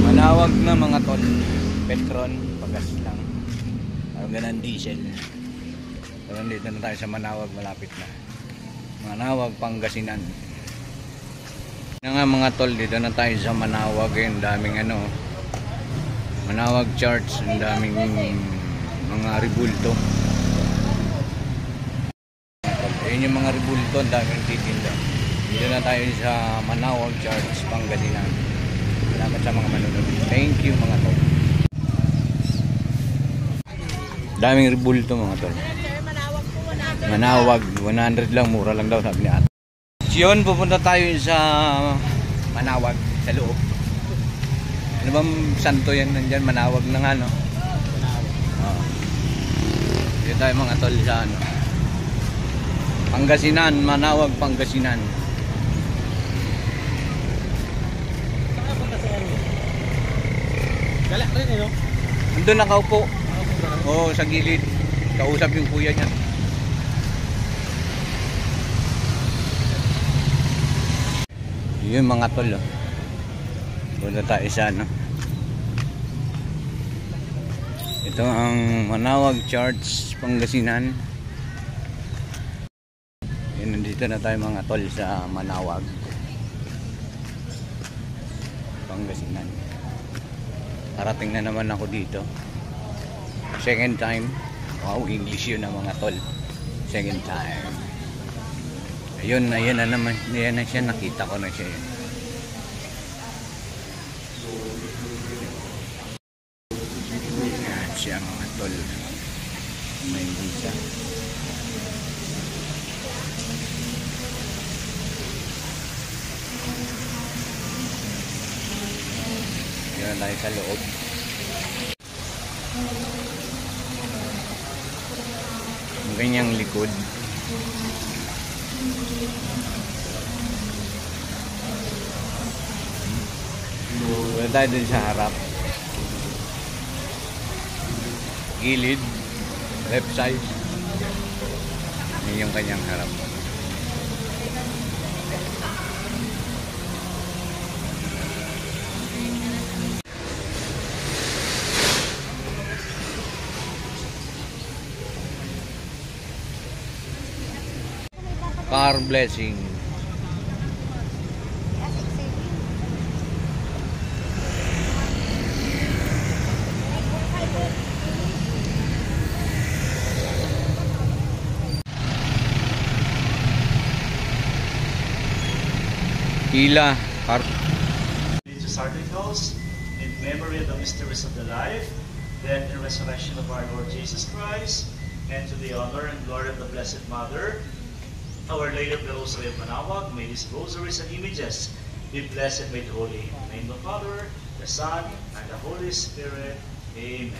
Manawag na mga tol, Petron, pagas lang. Parang ganang diesel. So, nandito na tayo sa Manawag, malapit na. Manawag, Pangasinan. Na nga mga tol, dito na tayo sa Manawag. Ang daming ano, Manawag Church, ang daming mga ribulto. Ayun yung mga ribulto, ang daming titinda. Dito na tayo sa Manawag Church, Pangasinan. Salamat sa mga manonood. Thank you mga tol. Daming ribulto mga tol. Manawag, 100 lang, mura lang daw sabi ni ate. Yun, pupunta tayo sa Manawag, sa loob. Ano bang santo yan nandyan? Manawag na nga, no? Oh. Dito tayo mga tol sa ano, Pangasinan, Manawag, Pangasinan. Gala rin eh, no? Andun nakaupo. Oo, sa gilid. Kausap yung kuya niya. Yun mga tol, oh. Punta tayo sa ano. Ito ang Manawag Church, Pangasinan. Yun, nandito na tayo mga tol sa Manawag, Pangasinan. Parating na naman ako dito. Second time. Wow, English yun na mga tol. Second time. Ayun na naman. Ayan na siya. Nakita ko na siya yun. Ayan siya mga tol. May visa. Yan tayo sa loob. Ang ganyang likod. Wala tayo dun sa harap. Gilid. Left side. Yan yung kanyang harap. Car blessing. Pila. Religious articles in memory of the mysteries of the life, death, and resurrection of our Lord Jesus Christ, and to the honor and glory of the Blessed Mother, Our Lady of the Rosary of Manawag, may these rosaries and images be blessed and made holy. In the name of the Father, the Son, and the Holy Spirit. Amen.